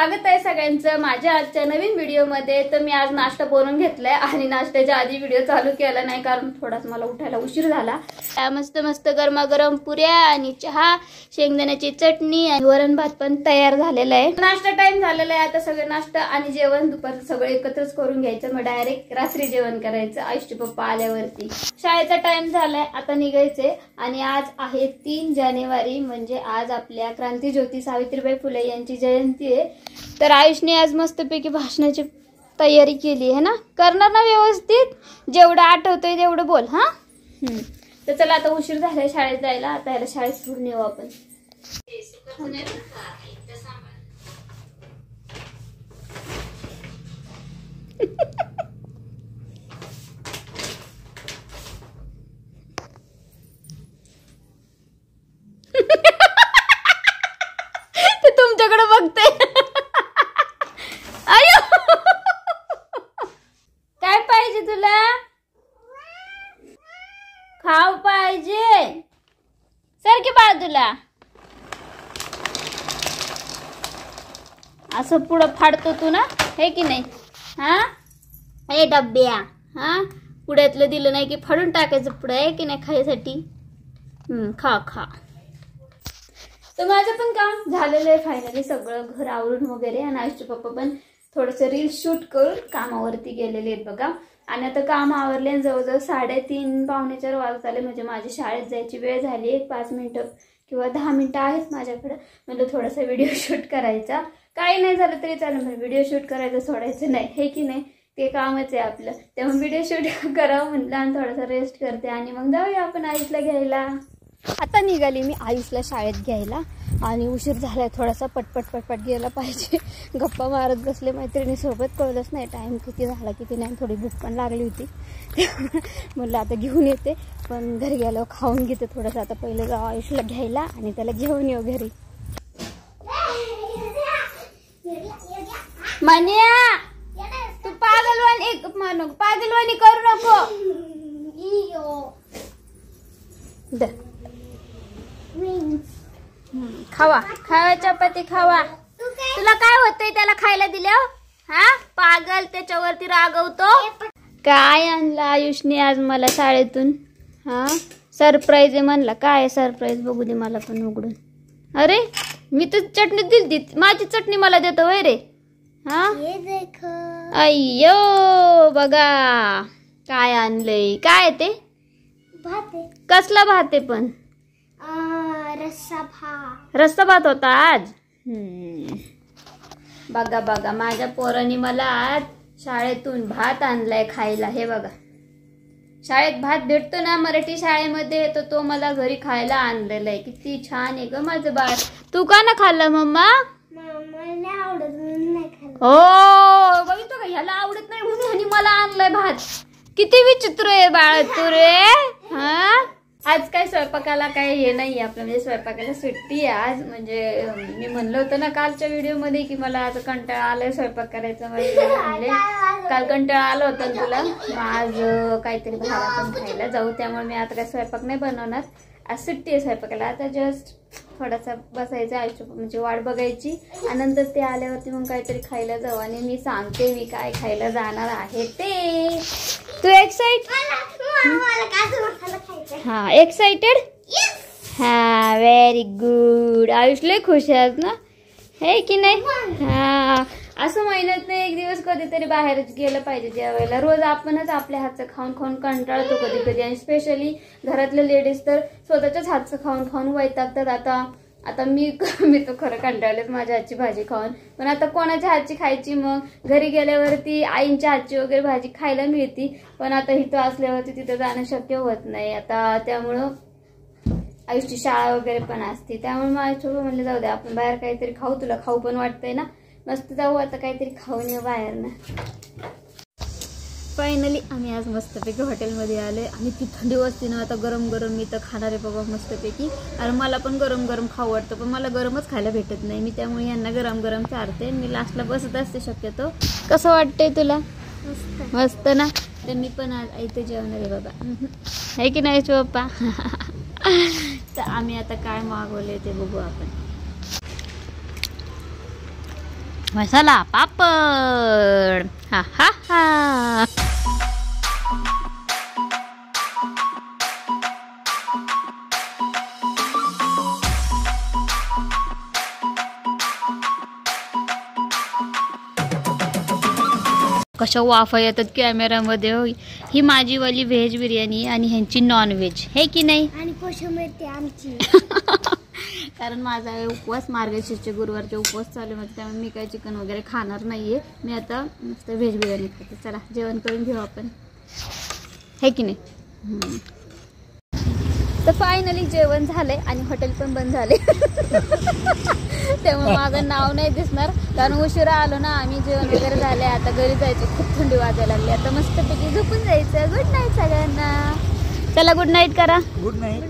स्वागत आहे सगळ्यांचं माझ्या आजच्या नवीन व्हिडिओमध्ये। तर मी आज नाश्ता बनवून घेतलाय आणि नाश्त्याच्या आधी व्हिडिओ चालू केला नाही कारण थोडाच मला उठायला उशीर झाला। मस्त मस्त गरमागरम पुऱ्या आणि चहा, शेंगदाण्याची चटणी आणि वरण भात पण तयार झालेला आहे। नाश्ता टाइम झालेला आहे, आता सगळे नाश्ता आणि जेवण दुपारचं सगळं एकत्रच करून घ्यायचं, मग डायरेक्ट रात्री जेवण करायचं आयुष्य पप्पा आल्यावरती। शाळेचा टाइम झालाय, आता निघायचंय आणि आज आहे 3 जानेवारी म्हणजे आज आपल्या क्रांतीज्योती सावित्रीबाई फुले यांची जयंती आहे। तर आयुषने आज मस्तपैकी भाषणाची तयारी केली आहे ना, करणार ना व्यवस्थित, जेवढं आठवतंय तेवढं बोल हा। तर चला आता उशीर झालाय शाळेत जायला, आता याला शाळेत सोडून येऊ आपण। ते तुमच्याकडे बघते। अयो काय पाहिजे तुला? खाऊ पाहिजे, सर की बाजूला। असं पुढं फाडतो तू ना, हे की नाही हा? हे डब्या हा, पुढ्यातलं दिलं नाही की फाडून टाकायचं पुढं, आहे की नाही खायसाठी। खा खा। तर माझं पण काम झालेलं आहे फायनली, सगळं घर आवरून वगैरे, आणि आयुष्य पप्पा पण थोडंसं रील शूट करून कामावरती गेलेले आहेत बघा। आणि आता काम आवरले, जवळजवळ 3:30 पावणे 4 वाजत आले, म्हणजे माझी शाळेत जायची वेळ झाली आहे। 5 मिनिटं किंवा 10 मिनिटं आहेत माझ्याकडे, म्हणजे थोडासा व्हिडिओ शूट करायचा, काही नाही झालं तरी चालेल, म्हणजे व्हिडिओ शूट करायचं सोडायचं नाही, हे की नाही, ते कामच आहे आपलं। त्यामुळे व्हिडिओ शूट करावं म्हटलं आणि थोडासा रेस्ट करते आणि मग जाऊया आपण आयुषला घ्यायला। आता निघाली मी आयुषला शाळेत घ्यायला आणि उशीर झालाय थोडासा, पटपट गेला पाहिजे। गप्पा मारत बसले मैत्रिणीसोबत, कळलंच नाही टाइम किती झाला किती नाही, थोडी भूक पण लागली होती। म्हटलं आता घेऊन येते, पण घरी गेल्यावर खाऊन घेते थोडंसं। आता पहिलं जाऊ आयुषला घ्यायला आणि त्याला घेऊन येऊ घरी। मान्या तू पागलवाणी करू नको। खावा खावा चपाती खावा। तुला काय होतंय त्याला खायला दिल्यावर? हा पागल, त्याच्यावरती रागवतो। काय आणलं आयुषने आज मला शाळेतून? हा सरप्राईज आहे म्हणला, काय सरप्राईज बघू दे मला पण उघडून। अरे मी तर चटणी दिली, माझी चटणी मला देतो वय रे हा। अय्यो बघा काय आणलंय, काय ते भात आहे। कसला भात आहे पण? रस्सा भात होता आज। बघा बघा माझ्या पोरांनी मला आज शाळेतून भात आणलाय खायला, हे बघा। शाळेत भात भेटतो ना मराठी शाळेमध्ये, तर तो मला घरी खायला आणलेला आहे। किती छान आहे ग माझं बाळ। तू का ना खाल्लं मम्मा? हो बघितलं का, ह्याला आवडत नाही म्हणून ह्यानी मला आणलंय भात। किती विचित्र आहे बाळ तू रे हा। आज काय स्वयंपाकाला काय हे नाही आपलं, म्हणजे स्वयंपाकाला सुट्टी आहे आज। म्हणजे मी म्हणलं होतं ना कालच्या व्हिडिओ मध्ये की मला आता कंटाळा आलाय स्वयंपाक करायचा, म्हणजे काल कंटाळा आला होता तुला, मग आज काहीतरी बाहेर आपण खायला जाऊ, त्यामुळे मी आता काय स्वयंपाक नाही बनवणार, आज सुट्टी आहे स्वयंपाकाला। आता जस्ट थोडासा बसायचं आयुष्य म्हणजे वाट बघायची, आणि नंतर ते आल्यावरती मग काहीतरी खायला जाऊ। आणि मी सांगते मी काय खायला जाणार आहे ते। तू एक्साइटेड? हा एक्साइटेड? हा व्हेरी गुड। आयुष लय खुश आहे ना, है की नाही? हा असं महिन्यात नाही एक दिवस कधीतरी बाहेर गेलं पाहिजे जेवायला। रोज आपणच आपल्या हातचं खाऊन खाऊन कंटाळतो कधी कधी, आणि स्पेशली घरातले लेडीज तर स्वतःच्याच हातचं खाऊन खाऊन वैतागतात। आता मी तो खरं कंटाळलेच माझ्या हातची भाजी खाऊन, पण आता कोणाच्या हातची खायची? मग घरी गेल्यावरती आईंच्या हातची वगैरे भाजी खायला मिळती, पण आता इथं असल्यावरती तिथं जाणं शक्य होत नाही आता, त्यामुळं आयुषची शाळा वगैरे पण असते, त्यामुळे माझ्या म्हणले जाऊ दे आपण बाहेर काहीतरी खाऊ, तुला खाऊ पण वाटतंय ना, मस्त जाऊ आता काहीतरी खाऊन येऊ बाहेर ना। फायनली आम्ही आज मस्तपैकी हॉटेलमध्ये आले आणि ती थंडी वाजते ना, आता गरम गरम मी तर खाणार आहे बाबा मस्तपैकी। आणि मला पण गरम गरम खाऊ वाटतं, पण मला गरमच खायला भेटत नाही मी, त्यामुळे यांना गरम गरम चारते, मी लास्टला बसत असते शक्यतो। कसं वाटतंय तुला? मस्त ना। तर मी पण आज इथे जेवणार आहे बाबा, आहे की नाही पप्पा? तर आम्ही आता काय मागवले ते बघू आपण। मसाला पापड. हा हा हा. कशा वाफा येतात कॅमेरामध्ये. ही माझीवाली व्हेज बिर्याणी आणि ह्यांची नॉन व्हेज है की नाही. आणि कोशिंबीर ती आमची. कारण माझा उपवास मार्गशीर्ष गुरुवारचे उपवास चालू आहे त्यामुळे मी काही चिकन वगैरे खाणार नाहीये. मी आता मस्त व्हेज बिर्याणी खाते. चला जेवण करून घेऊ आपण है की नाही. तर फायनली जेवण झालंय आणि हॉटेल पण बंद झाले. त्यामुळे माझं नाव नाही दिसणार कारण उशिरा आलो ना आम्ही. जेवण वगैरे झालंय आता घरी जायचं. खूप थंडी वाजायला लागली. आता मस्तपैकी झोपून जायचं. गुड नाईट सगळ्यांना. चला गुड नाईट करा. Good night.